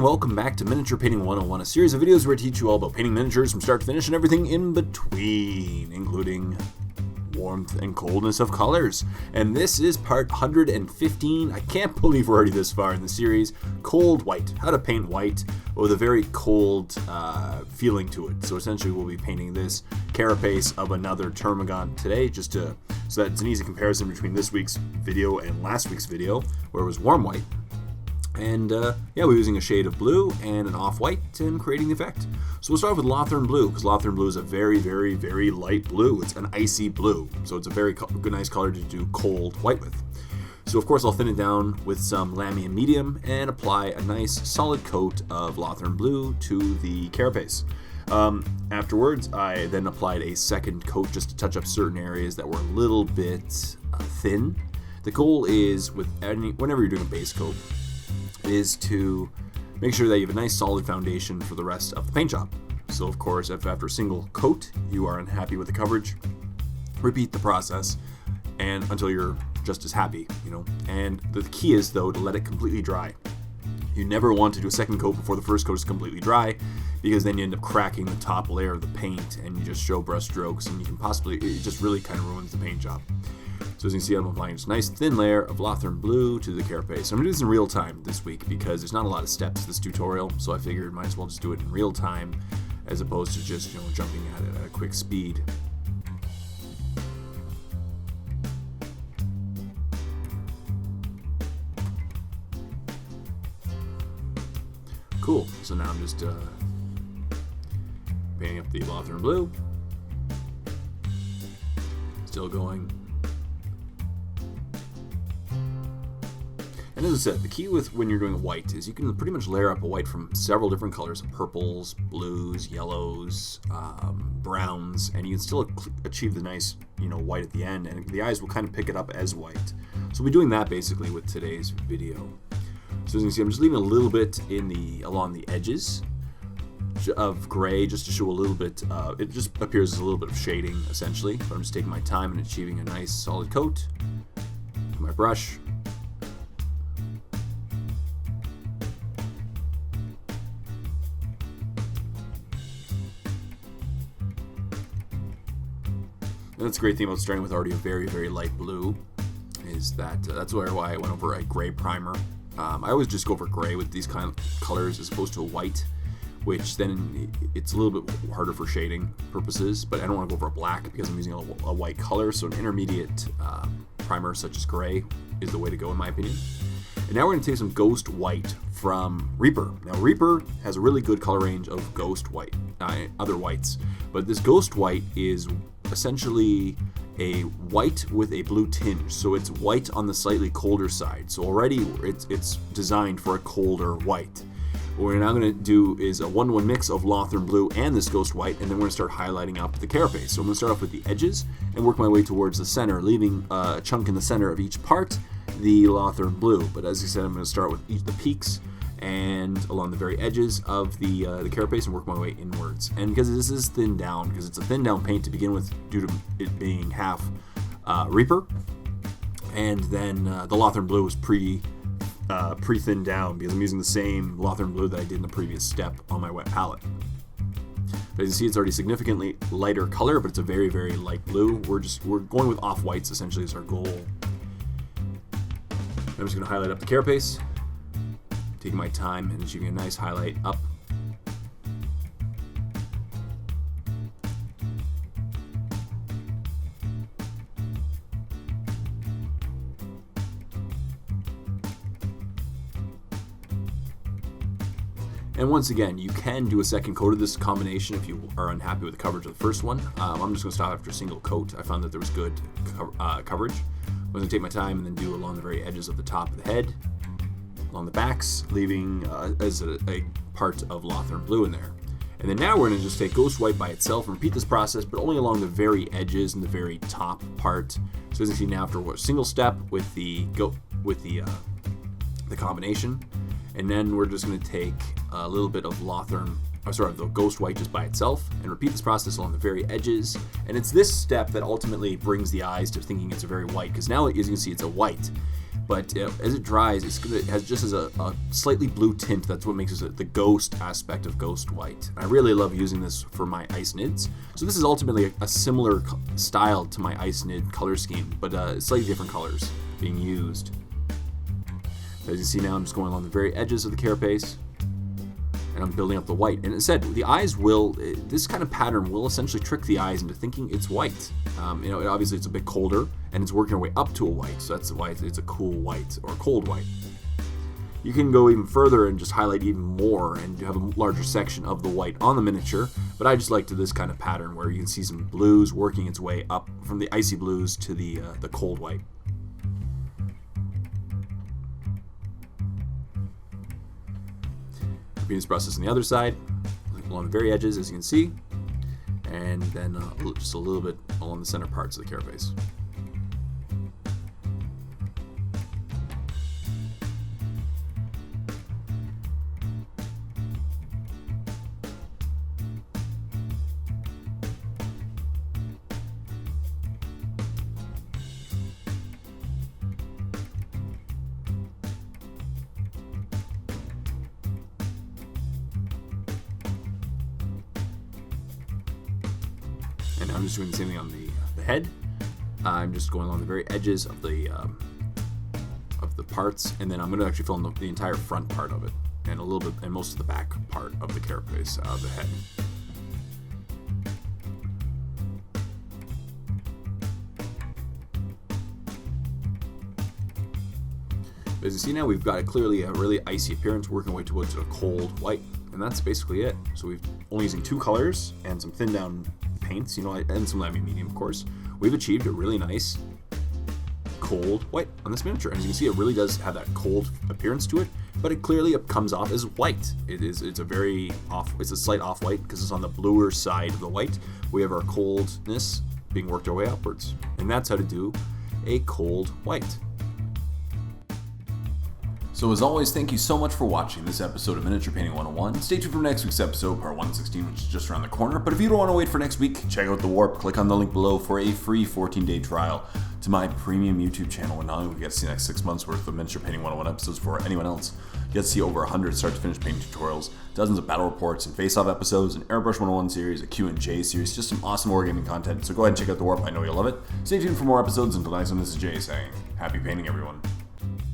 welcome back to Miniature Painting 101, a series of videos where I teach you all about painting miniatures from start to finish and everything in between, including warmth and coldness of colors. And this is part 115. I can't believe we're already this far in the series. Cold white, how to paint white with a very cold feeling to it. So essentially we'll be painting this carapace of another Termagant today, so that it's an easy comparison between this week's video and last week's video, where it was warm white. And we're using a shade of blue and an off-white and creating the effect. So we'll start off with Lothern Blue, because Lothern Blue is a very, very, very light blue. It's an icy blue, so it's a very good, nice color to do cold white with. So of course I'll thin it down with some Lamy and Medium and apply a nice solid coat of Lothern Blue to the carapace. Afterwards, I then applied a second coat just to touch up certain areas that were a little bit thin. The goal is, whenever you're doing a base coat, is to make sure that you have a nice solid foundation for the rest of the paint job. So of course, if after a single coat you are unhappy with the coverage, repeat the process and until you're just as happy, And the key is, though, to let it completely dry. You never want to do a second coat before the first coat is completely dry, because then you end up cracking the top layer of the paint and you just show brush strokes, and it just really kind of ruins the paint job. So as you can see, I'm applying this nice thin layer of Lothern Blue to the carapace. I'm going to do this in real time this week because there's not a lot of steps to this tutorial, so I figured might as well just do it in real time as opposed to just jumping at it at a quick speed. Cool, so now I'm just painting up the Lothern Blue. Still going. And as I said, the key with when you're doing a white is you can pretty much layer up a white from several different colors: purples, blues, yellows, browns, and you can still achieve the nice, white at the end, and the eyes will kind of pick it up as white. So we'll be doing that basically with today's video. So as you can see, I'm just leaving a little bit along the edges of gray, just to show a little bit. It just appears as a little bit of shading, essentially. But I'm just taking my time and achieving a nice solid coat with my brush. And that's the great thing about starting with already a very, very light blue, is that that's why I went over a gray primer. I always just go over gray with these kind of colors as opposed to a white, which then it's a little bit harder for shading purposes, but I don't want to go over a black because I'm using a white color, so an intermediate primer such as gray is the way to go in my opinion. And now we're going to take some Ghost White from Reaper. Now Reaper has a really good color range of Ghost White, other whites, but this Ghost White is essentially a white with a blue tinge, so it's white on the slightly colder side. So already it's designed for a colder white. What we're now going to do is a 1-to-1 mix of Lothern Blue and this Ghost White, and then we're going to start highlighting up the carapace. So I'm going to start off with the edges and work my way towards the center, leaving a chunk in the center of each part, the Lothern Blue. But as I said, I'm going to start with each of the peaks and along the very edges of the carapace and work my way inwards. And because this is thinned down, because it's a thinned down paint to begin with due to it being half Reaper, and then the Lothern Blue is pre-thinned down because I'm using the same Lothern Blue that I did in the previous step on my wet palette. But as you see, it's already significantly lighter color, but it's a very, very light blue. We're going with off-whites essentially as our goal. I'm just going to highlight up the carapace, taking my time and achieving a nice highlight up. And once again, you can do a second coat of this combination if you are unhappy with the coverage of the first one. I'm just going to stop after a single coat. I found that there was good coverage. I'm going to take my time and then do along the very edges of the top of the head, along the backs, leaving as a part of Lothern Blue in there. And then now we're going to just take Ghost White by itself and repeat this process, but only along the very edges and the very top part. So as you see now, after a single step with the combination, and then we're just going to take a little bit of the Ghost White just by itself and repeat this process along the very edges. And it's this step that ultimately brings the eyes to thinking it's a very white, because now as you can see it's a white, but as it dries, it has just as a slightly blue tint. That's what makes it the ghost aspect of Ghost White. And I really love using this for my ice nids. So this is ultimately a similar style to my ice nid color scheme, but slightly different colors being used. As you can see now, I'm just going along the very edges of the carapace, and I'm building up the white. And it said the eyes this kind of pattern will essentially trick the eyes into thinking it's white. Obviously it's a bit colder, and it's working our way up to a white, so that's why it's a cool white or cold white. You can go even further and just highlight even more and have a larger section of the white on the miniature, but I just like this kind of pattern where you can see some blues working its way up from the icy blues to the cold white. Repeating this process on the other side, along the very edges, as you can see, and then just a little bit along the center parts of the carapace. And I'm just doing the same thing on the head. I'm just going along the very edges of the parts, and then I'm going to actually fill in the entire front part of it, and a little bit, and most of the back part of the carapace of the head. As you see now, we've got clearly a really icy appearance, working our way towards a cold white, and that's basically it. So we've only using 2 colors and some thin down paints, and some lamy medium, of course. We've achieved a really nice cold white on this miniature, and as you can see, it really does have that cold appearance to it, but it clearly comes off as white. It's a slight off white because it's on the bluer side of the white. We have our coldness being worked our way upwards, and that's how to do a cold white. So as always, thank you so much for watching this episode of Miniature Painting 101. Stay tuned for next week's episode, part 116, which is just around the corner. But if you don't want to wait for next week, check out The Warp. Click on the link below for a free 14-day trial to my premium YouTube channel. And not only will you get to see the next 6 months worth of Miniature Painting 101 episodes for anyone else, you get to see over 100 start-to-finish painting tutorials, dozens of battle reports and face-off episodes, an Airbrush 101 series, a Q&J series, just some awesome wargaming content. So go ahead and check out The Warp. I know you'll love it. Stay tuned for more episodes. Until next time, this is Jay saying, happy painting, everyone.